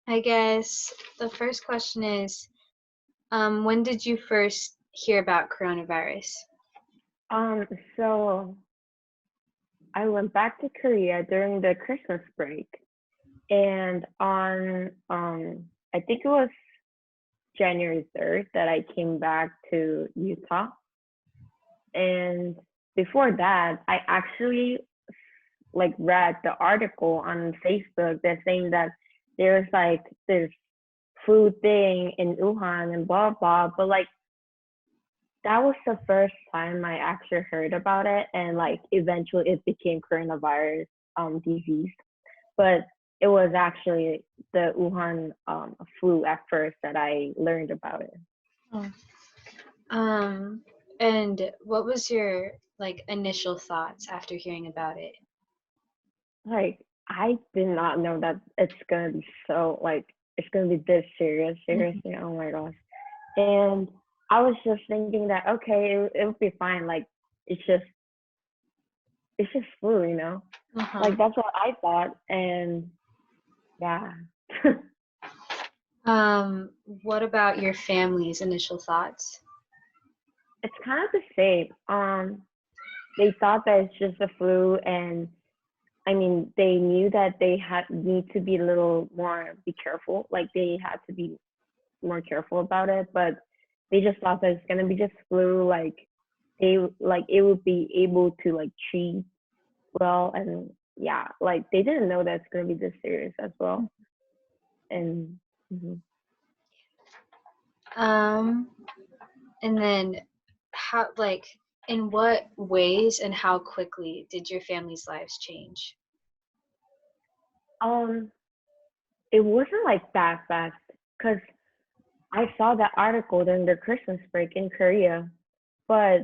I guess the first question is, when did you first hear about coronavirus? Um, so I went back to Korea during the Christmas break, and on I think it was January 3rd that I came back to Utah. And before that, I actually like read the article on Facebook that's saying that there's like this flu thing in Wuhan and blah blah. But like that was the first time I actually heard about it, and like eventually it became coronavirus disease. But it was actually the Wuhan flu at first that I learned about it. Oh. Um, and what was your like initial thoughts after hearing about it? Like I did not know that it's gonna be so like it's gonna be this serious, Mhm. seriously. Oh my gosh. And I was just thinking that okay, it'll be fine. Like it's just it's just flu, you know. Uh-huh. Like that's what I thought, and yeah. What about your family's initial thoughts? It's kind of the same. They thought that it's just a flu, and I mean, they knew that they had need to be a little more be careful. Like they had to be more careful about it, but they just thought that it's gonna be just flu. Like it would be able to like treat well, and yeah, like they didn't know that it's gonna be this serious as well. And mhm. Um, and then how, like, in what ways and how quickly did your family's lives change? um, it wasn't like that fast because I saw that article during the Christmas break in Korea, but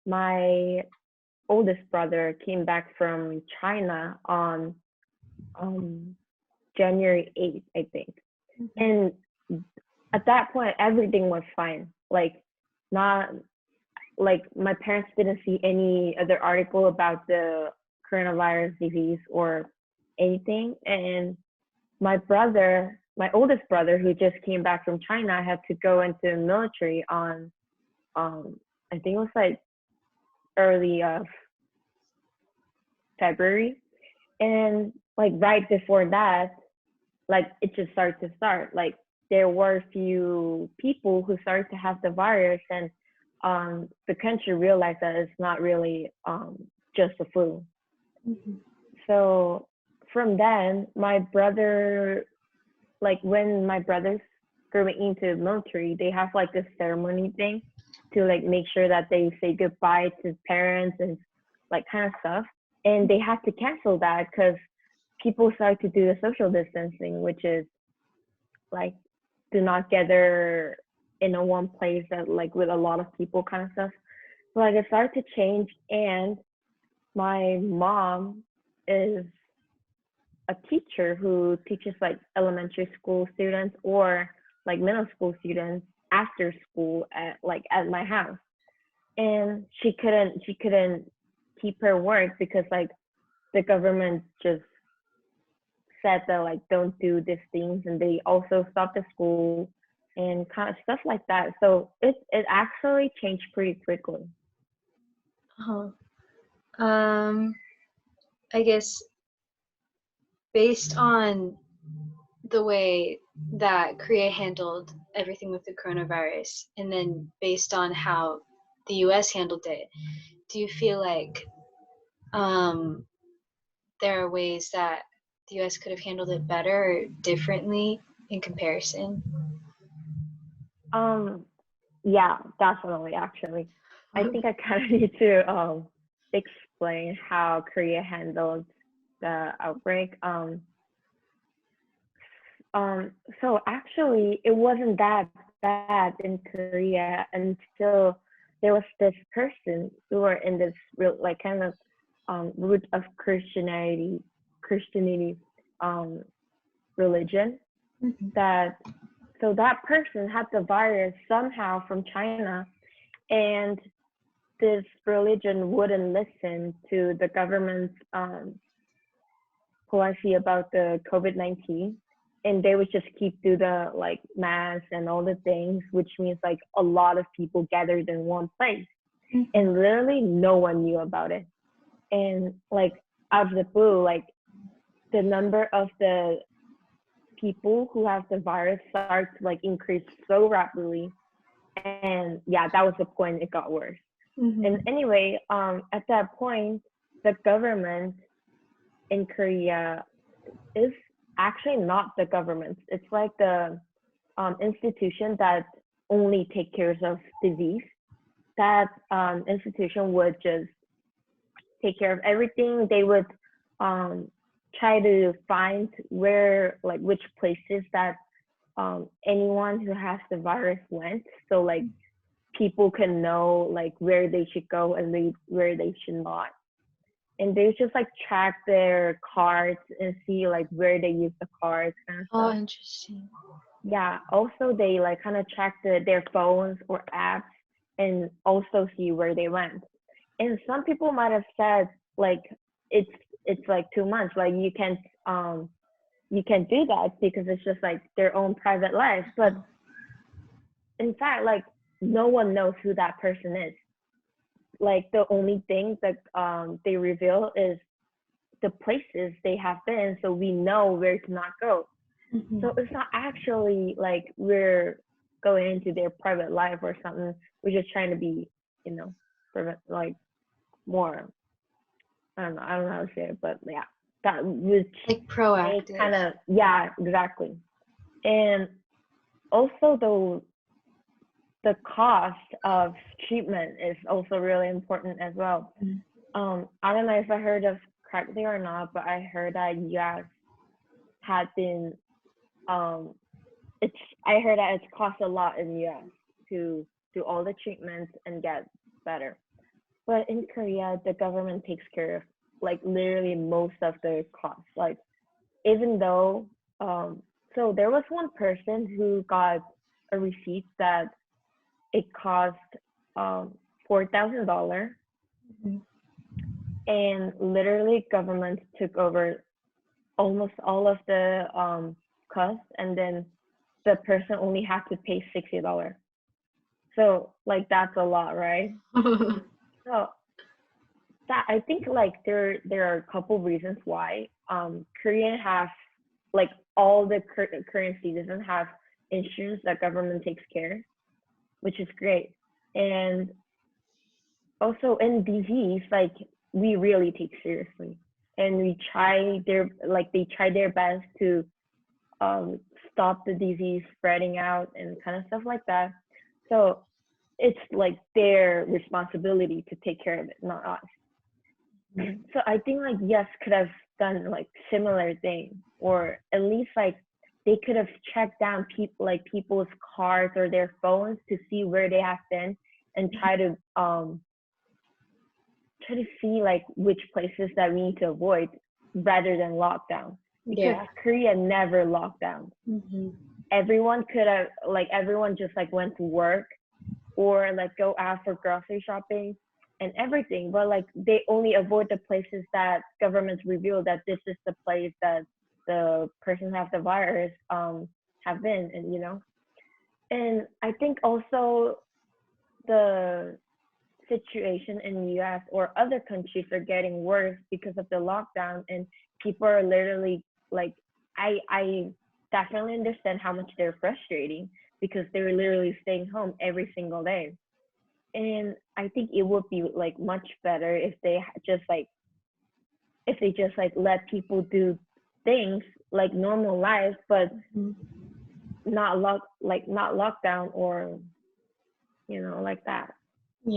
my oldest brother came back from China on um January 8th, I think. Mhm. And at that point everything was fine. Like not like my parents didn't see any other article about the coronavirus disease or anything. And my oldest brother who just came back from China had to go into the military on I think it was like early of February. And like right before that, like it just started to start. Like there were a few people who started to have the virus, and the country realized that it's not really just a flu. Mhm. So from then, my brother, like when my brothers going into the military, they have like this ceremony thing to like make sure that they say goodbye to parents and like kind of stuff. And they had to cancel that because people started to do the social distancing, which is like do not gather in a one place that like with a lot of people kind of stuff. So like it started to change, and my mom is a teacher who teaches like elementary school students or like middle school students after school at my house. And she couldn't keep her work because like the government just said that like don't do these things, and they also stopped the school and kind of stuff like that. So it actually changed pretty quickly. Uh-huh. Um, I guess based on the way that Korea handled everything with the coronavirus, and then based on how the US handled it, do you feel like um, there are ways that the US could have handled it better or differently in comparison? um yeah, definitely actually. I think I kind of need to explain how Korea handled the outbreak. Um, so actually, it wasn't that bad in Korea until there was this person who were in this real, like kind of root of Christianity um, religion. Mhm. That so that person had the virus somehow from China, and this religion wouldn't listen to the government's policy about the COVID-19. and they would just keep do the like mass and all the things, which means like a lot of people gathered in one place, and literally no one knew about it. And like out of the blue, like the number of the people who have the virus starts to like increase so rapidly. And yeah, that was the point. It got worse. And anyway, at that point, the government in Korea is actually not the government. It's like the institution that only take care of disease. That institution would just take care of everything. They would try to find where, like, which places that anyone who has the virus went. So like people can know like where they should go and where they should not. And they just like track their cards and see like where they use the cards kind of Oh, stuff. interesting. Yeah. Also, they like kind of track their phones or apps and also see where they went. And some people might have said like it's like 2 months, like you can't do that because it's just like their own private life. But in fact, like no one knows who that person is. Like the only thing that they reveal is the places they have been, so we know where to not go. So it's not actually like we're going into their private life or something. We're just trying to be, prevent like more. I don't know how to say it, but yeah, that was like proactive. kind of, yeah, exactly. And also the cost of treatment is also really important as well. I don't know if I heard of correctly or not, but I heard that US had been I heard that it's cost a lot in US to do all the treatments and get better. But in Korea, the government takes care of like literally most of the costs. Like even though so there was one person who got a receipt that it cost $4,000, and literally government took over almost all of the costs, and then the person only had to pay $60. So like that's a lot, right? So that I think like there are a couple reasons why Korean have like all the Korean citizens have insurance that government takes care, which is great. And also in disease, like we really take seriously, and they try their best to stop the disease spreading out and kind of stuff like that. So it's like their responsibility to take care of it, not us. So I think like yes could have done like similar thing, or at least like they could have checked down people's cards or their phones to see where they have been and try to see like which places that we need to avoid rather than lockdown, because Korea never locked down. Everyone could have everyone just like went to work or like go out for grocery shopping and everything, but like they only avoid the places that governments reveal that this is the place that the person have the virus have been, and and I think also the situation in the US or other countries are getting worse because of the lockdown, and people are literally like I definitely understand how much they're frustrating because they're literally staying home every single day. And I think it would be like much better if they just like let people do things like normal life, but not lockdown or like that.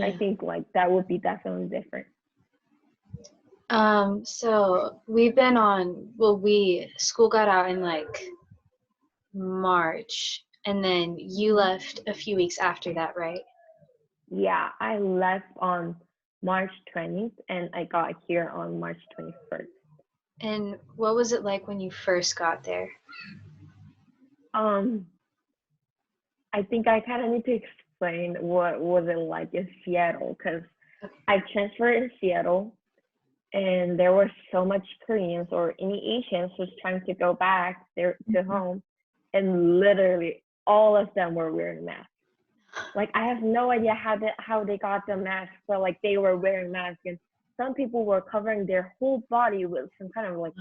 I think like that would be definitely different. So we've been school got out in like March, and then you left a few weeks after that, right? Yeah, I left on March 20th and I got here on March 21st. And what was it like when you first got there? I think I kind of need to explain what was it like in Seattle, because I transferred in Seattle, and there were so much Koreans or any Asians who's trying to go back there to home, and literally all of them were wearing masks. Like I have no idea how they got the masks, but like they were wearing masks, and some people were covering their whole body with some kind of like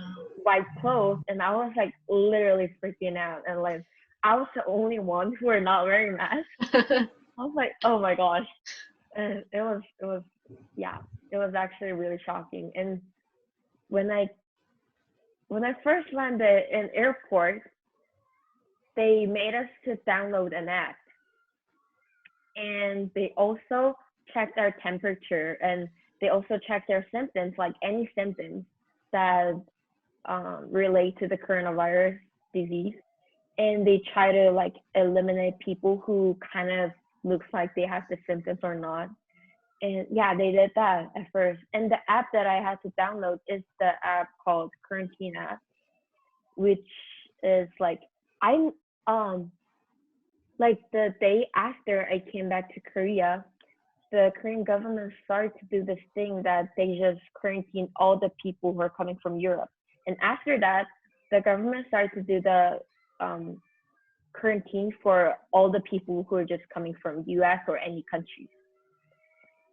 white clothes, and I was like literally freaking out, and like I was the only one who were not wearing masks. I was like, oh my gosh, and it was yeah, it was actually really shocking. And when I when I first landed in airport, they made us to download an app, and they also checked our temperature, and they also checked our symptoms, like any symptoms that relate to the coronavirus disease. And they try to like eliminate people who kind of looks like they have the symptoms or not. And yeah, they did that at first. And the app that I had to download is the app called Quaran-teens app, which is like I'm like the day after I came back to Korea, the Korean government started to do this thing that they just quarantine all the people who are coming from Europe. And after that, the government started to do the quarantine for all the people who are just coming from US or any country.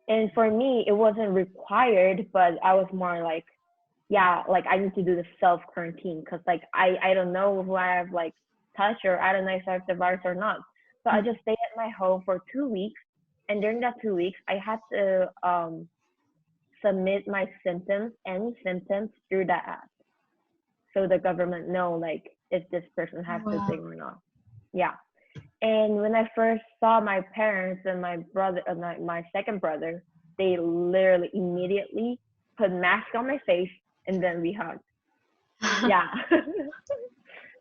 And for me, it wasn't required, but I was more like, yeah, like I need to do the self quarantine because like I don't know who I have like touched, or I don't know if I have the virus or not. So I just stayed at my home for 2 weeks, and during that 2 weeks, I had to submit my symptoms, any symptoms, through that app, so the government know like if this person has the thing or not. Yeah. And when I first saw my parents and my brother, my second brother, they literally immediately put mask on my face, and then we hugged. Yeah.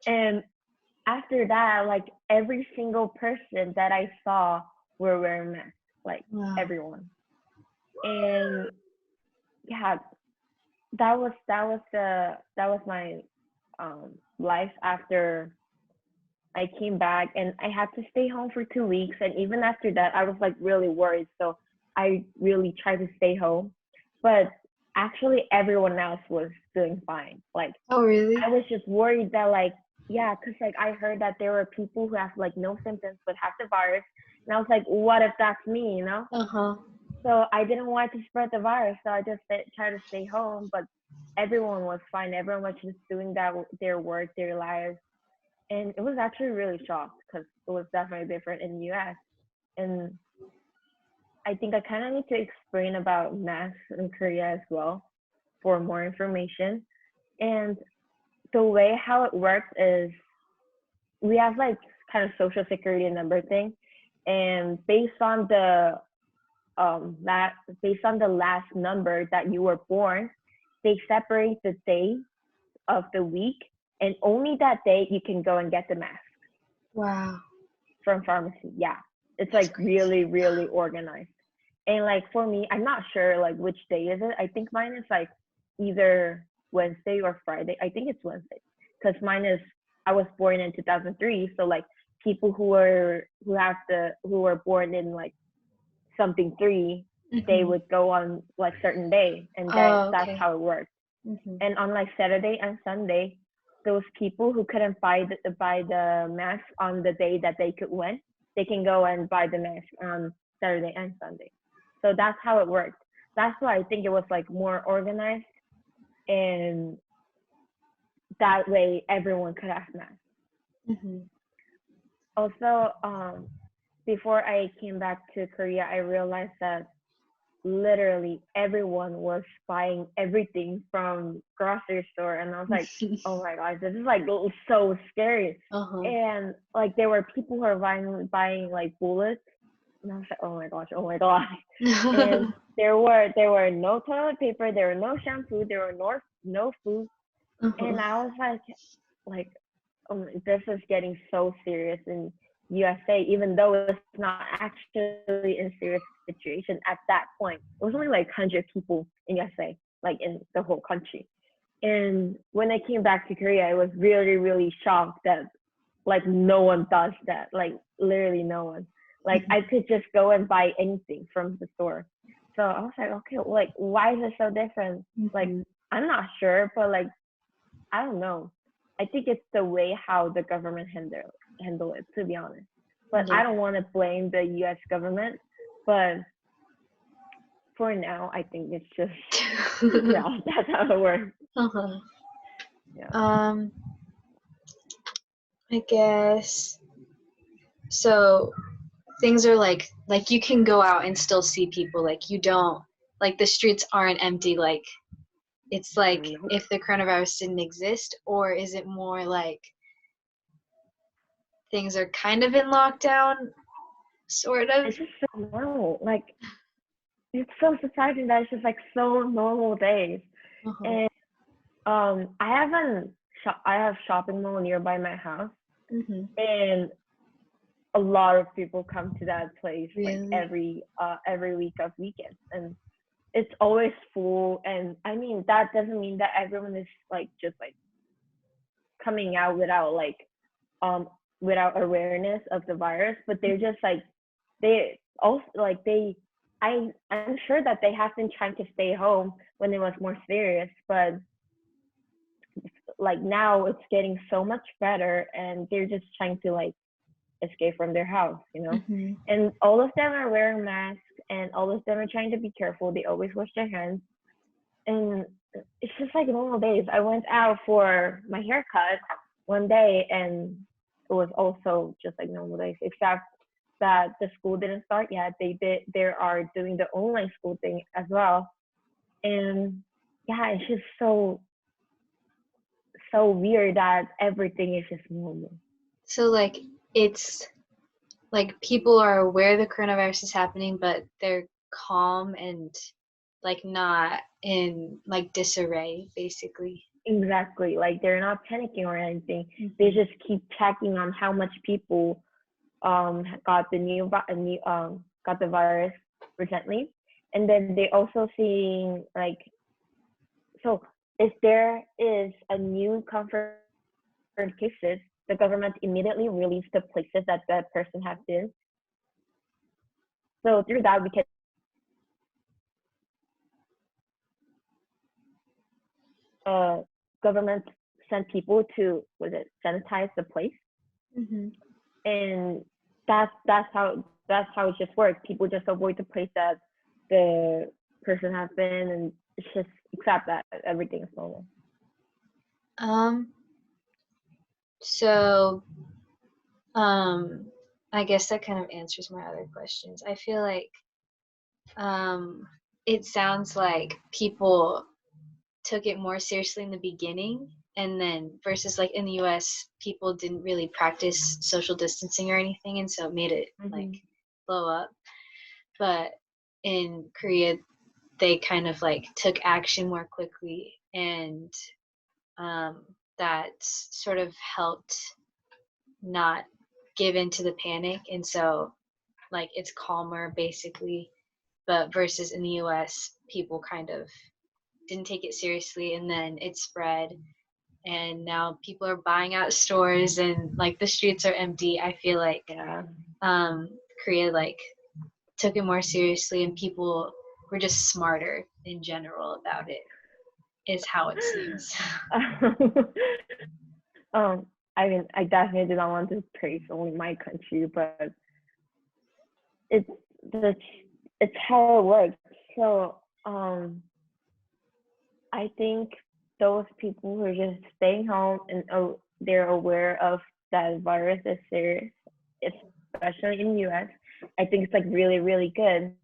And after that, like every single person that I saw were wearing masks, like everyone. And yeah, that was my life after I came back, and I had to stay home for 2 weeks. And even after that, I was like really worried. So I really tried to stay home. But actually, everyone else was doing fine. Like, oh, really? I was just worried that, like, yeah, because like I heard that there were people who have like no symptoms but have the virus. And I was like, what if that's me, you know? Uh-huh. So I didn't want to spread the virus. So I just tried to stay home. But everyone was fine. Everyone was just doing their work, their lives. And it was actually really shocked because it was definitely different in the US. And I think I kind of need to explain about masks in Korea as well for more information. And the way how it works is we have like kind of social security number thing, and based on the last number that you were born, they separate the day of the week, and only that day you can go and get the mask. Wow. From pharmacy. Yeah, it's like really really organized. And like for me, I'm not sure like which day is it. I think mine is like either Wednesday or Friday. I think it's Wednesday because mine is, I was born in 2003, so like people who were born in like something 3, they would go on like certain day, and that's how it works. And on like Saturday and Sunday, those people who couldn't buy the mask on the day that they could win, they can go and buy the mask on Saturday and Sunday. So that's how it worked. That's why I think it was like more organized, and that way everyone could have masks. Also, before I came back to Korea, I realized that literally everyone was buying everything from grocery store, and I was like, oh my gosh, this is like so scary. And like there were people who are buying like bullets, and I was like, oh my gosh. And there were no toilet paper, there were no shampoo, there were no food. And I was like this is getting so serious in USA, even though it's not actually in a serious situation at that point. It was only like 100 people in USA, like in the whole country. And when I came back to Korea, I was really, really shocked that like no one does that, like literally no one. Like I could just go and buy anything from the store. So I was like, okay, like why is it so different? Like Mhm. I'm not sure, but like I don't know. I think it's the way how the government handle it, to be honest. But I Yeah. don't want to blame the U.S. government. But for now, I think it's just yeah, that's how it works. Uh-huh. Yeah. Um, I guess so. Things are like you can go out and still see people. Like you don't like the streets aren't empty. Like it's like Nope. if the coronavirus didn't exist, or is it more like things are kind of in lockdown, sort of? It's just so normal. Like it's so surprising that it's just like so normal days. Uh-huh. And I have shopping mall nearby my house, Mm-hmm. and a lot of people come to that place like Really? every week of weekends, and it's always full. And I mean that doesn't mean that everyone is like just like coming out um without awareness of the virus, but they're just like they also like I'm sure that they have been trying to stay home when it was more serious, but like now it's getting so much better and they're just trying to like escape from their house, you know? Mm-hmm. And all of them are wearing masks and all of them are trying to be careful. They always wash their hands. And it's just like normal days. I went out for my haircut one day and it was also just like normal days, except that the school didn't start yet. They are doing the online school thing as well. And yeah, it's just so weird that everything is just normal. So like it's like people are aware the coronavirus is happening, but they're calm and like not in like disarray, basically. Exactly. Like they're not panicking or anything. They Mm-hmm. just keep checking on how much people got got the virus recently. And then they also seeing like so if there is a new confirmed cases, the government immediately release the places that that person has been. So through that we can government send people to was it sanitize the place, Mm-hmm. and that's how it just works. People just avoid the place that the person has been, and it's just accept that everything is normal. Um, so um I guess that kind of answers my other questions. I feel like um it sounds like people took it more seriously in the beginning, and then versus like in the US people didn't really practice social distancing or anything, and so it made it like Mm-hmm. blow up. But in Korea they kind of like took action more quickly, and um that sort of helped not give into the panic, and so like it's calmer basically. But versus in the US people kind of didn't take it seriously, and then it spread, and now people are buying out stores and like the streets are empty. I feel like Yeah. um Korea like took it more seriously, and people were just smarter in general about it, is how it seems. I mean, I definitely do not want to praise only my country, but it's the it's how it works. So I think those people who are just staying home and they're aware of that virus is serious, especially in the US. I think it's like really, really good.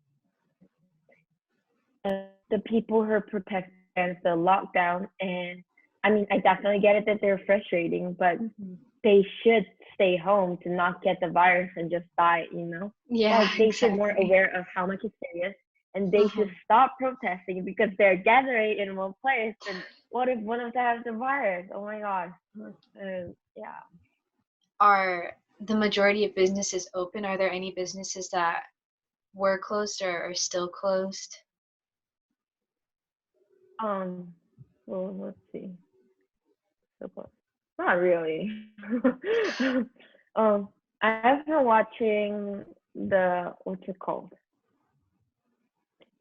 The people who are protected against the lockdown, and I mean, I definitely get it that they're frustrating, but Mm-hmm. they should stay home to not get the virus and just die, you know? Yeah, Like they should more exactly. aware of how much it's serious and they Uh-huh. should stop protesting because they're gathering in one place and what if one of them has the virus? Oh my god. Yeah. Are the majority of businesses open? Are there any businesses that were closed or are still closed? Um well let's see. So close. Not really. um I've been watching the what's it called?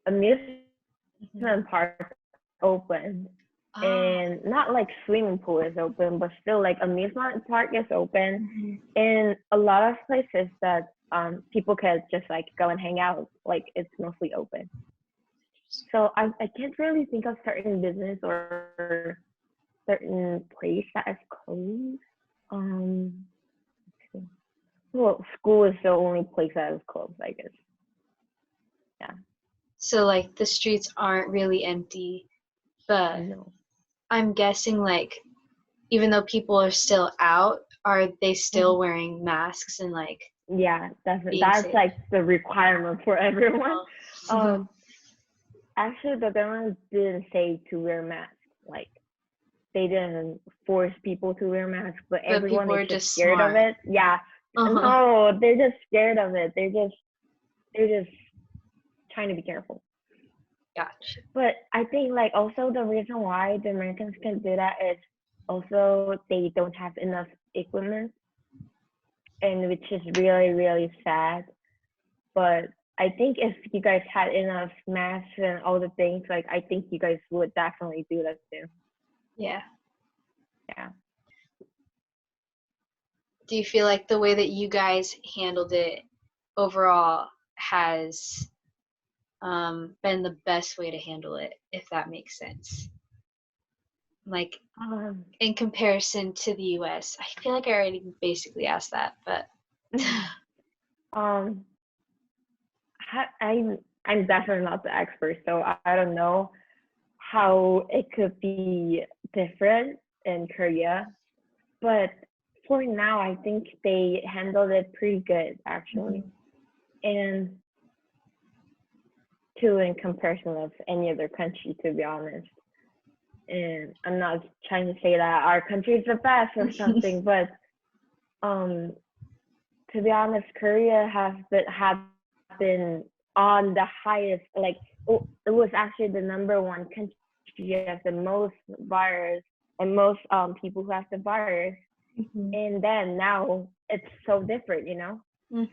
amusement Mhm. park open, Oh. and not like swimming pool is open, but still like amusement park is open, Mhm. and a lot of places that people can just like go and hang out, like it's mostly open. So I can't really think of certain business or certain place that is closed. Um, well, school is the only place that is closed, I guess. Yeah, So like the streets aren't really empty, but no. I'm guessing like even though people are still out, are they Mhm. still wearing masks and like Yeah, being that's safe? like the requirement for everyone. Uh-huh. Um, Actually, the government didn't say to wear masks. Like they didn't force people to wear masks, but But everyone people is are just just scared of smart. it. Yeah, Uh-huh. no, they're just scared of it. They're just trying to be careful. Gotcha. But I think like also the reason why the Americans can do that is also they don't have enough equipment, and which is really really sad. But I think if you guys had enough masks and all the things, like I think you guys would definitely do that too. Yeah. Yeah. Do you feel like the way that you guys handled it overall has been the best way to handle it, if that makes sense? Like Um, in comparison to the US. I feel like I already basically asked that, but um, I'm definitely not the expert, so I don't know how it could be different in Korea. But for now, I think they handled it pretty good actually, Mhm. and to in comparison of any other country, to be honest. And I'm not trying to say that our country is the best or something, but um, to be honest, Korea have been on the highest, like it was actually the number one country has the most virus and most people who have the virus, Mhm. and then now it's so different,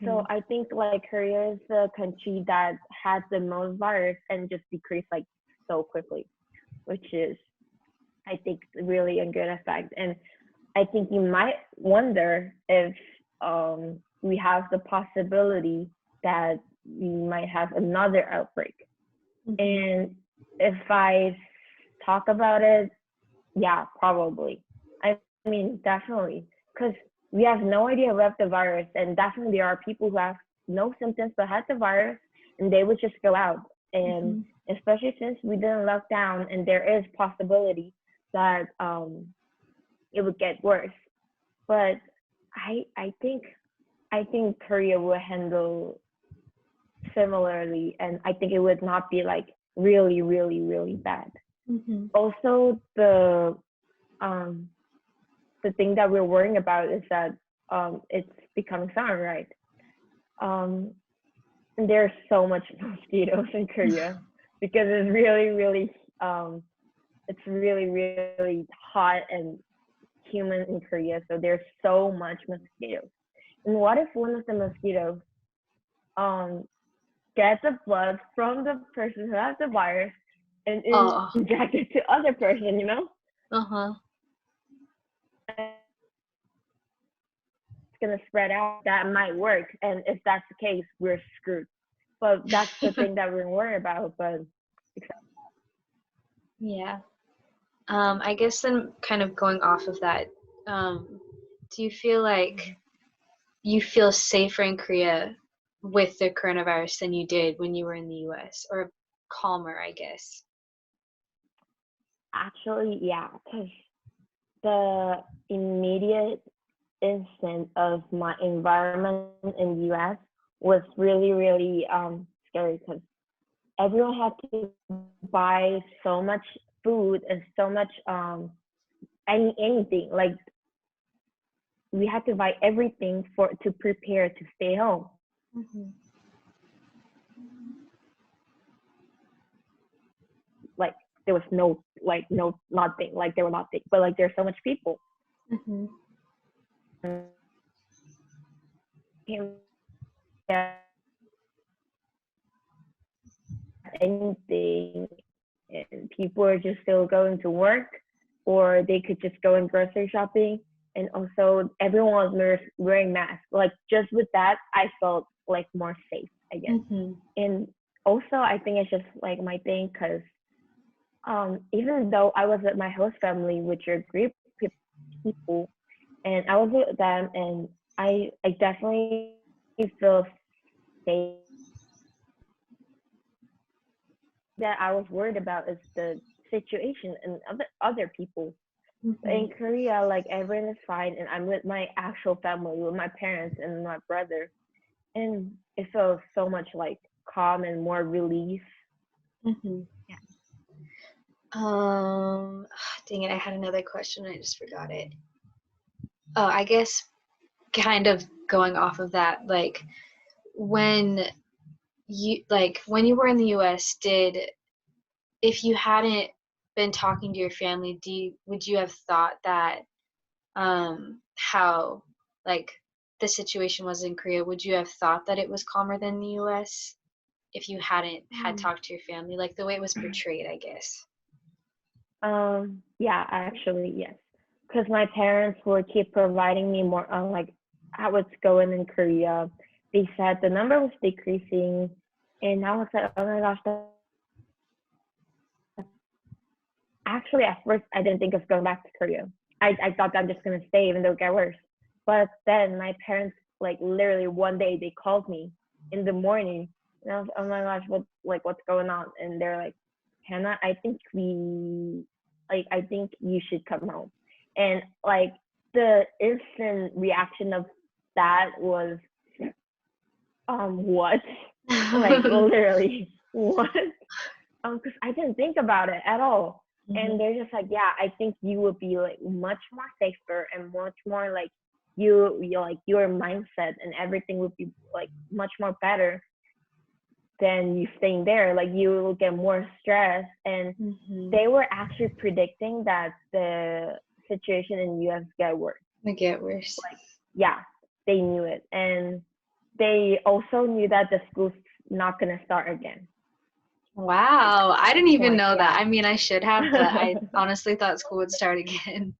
So Mhm. I think like Korea is the country that had the most virus and just decreased like so quickly, which is I think really a good effect. And I think you might wonder if we have the possibility that we might have another outbreak. Mhm. And if I talk about it, yeah, probably. I mean, definitely, because we have no idea who have the virus, and definitely there are people who have no symptoms but had the virus, and they would just go out. And Mhm. especially since we didn't lock down, and there is possibility that it would get worse. But I think Korea will handle similarly, and I think it would not be like really really really bad. Mhm. Also, um the thing that we're worrying about is that it's becoming summer, right? Um, and there's so much mosquitoes in Korea because um, it's really really hot and humid in Korea, so there's so much mosquitoes. And what if one of the mosquitoes um get the blood from the person who has the virus and Oh. inject it to other person, Uh-huh. it's gonna spread out. That might work, and if that's the case, we're screwed. But that's the thing that we're worried about. But Yeah. I guess then kind of going off of that, do you feel like you feel safer in Korea with the coronavirus than you did when you were in the US, or calmer, I guess? actually, yeah, because the immediate instant of my environment in the US was really really scary because everyone had to buy so much food and so much anything, like we had to buy everything for to prepare to stay home. Mhm. Like there was no like no nothing, like there were nothing, but like there's so much people, Mhm. and anything, and people are just still going to work, or they could just go in grocery shopping. And also, everyone was wearing masks. Like, just with that, I felt like more safe, I guess. Mm-hmm. And also, I think it's just like my thing, because even though I was with my host family, which are great people, and I was with them, and I definitely feel safe. That I was worried about is the situation and other people. Mm-hmm. In Korea, like everyone is fine, and I'm with my actual family, with my parents and my brother, and it feels so much like calm and more relief. Mm-hmm. Yeah. Dang it, I had another question and I just forgot it. Oh, I guess kind of going off of that, when when you were in the US, if you hadn't been talking to your family, would you have thought that how like the situation was in Korea, would you have thought that it was calmer than the US if you hadn't had Mm. talked to your family, like the way it was portrayed, I guess? Yeah, actually, yes. Because my parents would keep providing me more on like how it's going in Korea. They said the number was decreasing, and I was like, oh my gosh, that's actually at first I didn't think of going back to Korea. I thought I'm just gonna stay even though it got worse. But then my parents like literally one day they called me in the morning, and I was, oh my gosh, what's going on? And they're like, Hannah, I think you should come home. And like the instant reaction of that was what? Like literally what? Because I didn't think about it at all. Mm-hmm. And they're just like, yeah, I think you would be like much more safer and much more like you like your mindset and everything would be like much more better than you staying there. Like you will get more stress. And Mm-hmm. they were actually predicting that the situation in US get worse. It get worse. Like, yeah, they knew it. And they also knew that the school's not gonna start again. Wow, I didn't even Point, know that. yeah. I mean, I should have, but I honestly thought school would start again.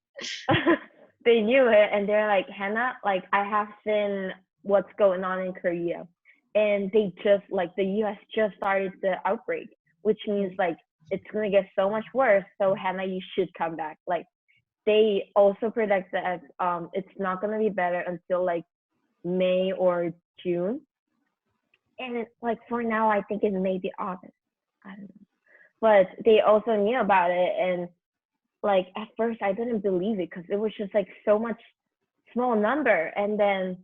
They knew it, and they're like, Hannah, like I have seen what's going on in Korea, and they just like the U.S. just started the outbreak, which means like it's gonna get so much worse. So Hannah, you should come back. Like they also predict that it's not gonna be better until like May or June, and it's like for now I think it may be August. I don't know, but they also knew about it, and like at first I didn't believe it because it was just like so much small number. And then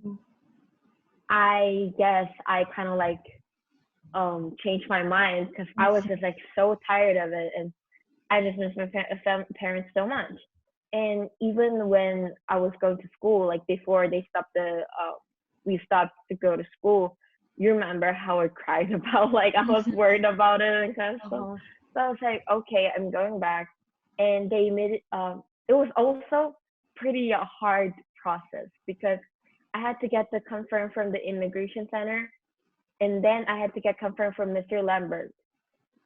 I guess I kind of like changed my mind because I was just like so tired of it, and I just miss my parents so much. And even when I was going to school, like before they stopped we stopped to go to school, you remember how I cried about like I was worried about it and kind of stuff. Uh-huh. So I was like, okay, I'm going back. And they made it, it was also pretty a hard process because I had to get the confirm from the immigration center. And then I had to get confirmed from Mr. Lambert,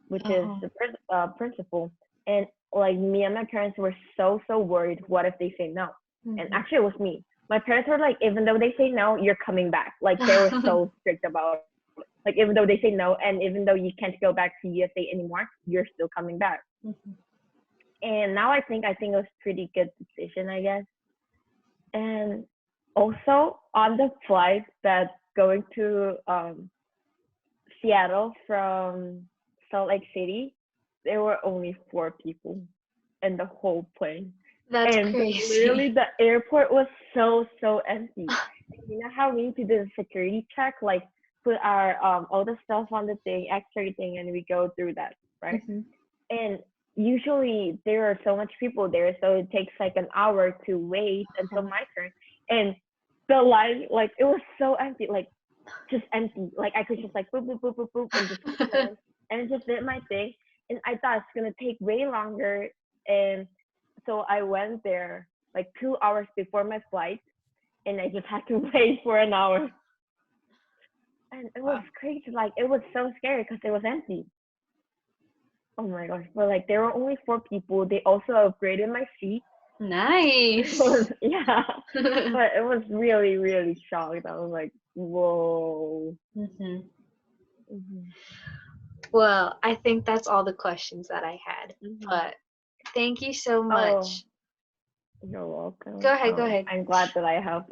which is Uh-huh. the principal. And like me and my parents were so worried. What if they say no? And Mm-hmm. actually, it was me. My parents were like, even though they say no, you're coming back. Like they were so strict about it. Like even though they say no, and even though you can't go back to USA anymore, you're still coming back. Mm-hmm. And now I think it was pretty good decision, I guess. And also on the flight that going to Seattle from Salt Lake City, there were only 4 people in the whole plane. That's And crazy. literally the airport was so empty. You know how we need to do the security check, like put our all the stuff on the thing, X-ray thing, and we go through that, right? Mm-hmm. And usually there are so much people there, so it takes like an hour to wait until Uh-huh. my turn. And the line, like it was so empty, like just empty. Like I could just like boop boop boop boop boop and just keep going and just did my thing. And I thought it's gonna take way longer. And so I went there like 2 hours before my flight, and I just had to wait for an hour. And it was Wow. crazy. Like it was so scary because it was empty. Oh my gosh, but like there were only 4 people. They also upgraded my seat. Nice. Yeah, but it was really, really shocked. I was like, whoa. hmm Hmm. Well, I think that's all the questions that I had. Hmm. But thank you so Oh, much. you're welcome. Go ahead, go ahead. I'm glad that I helped.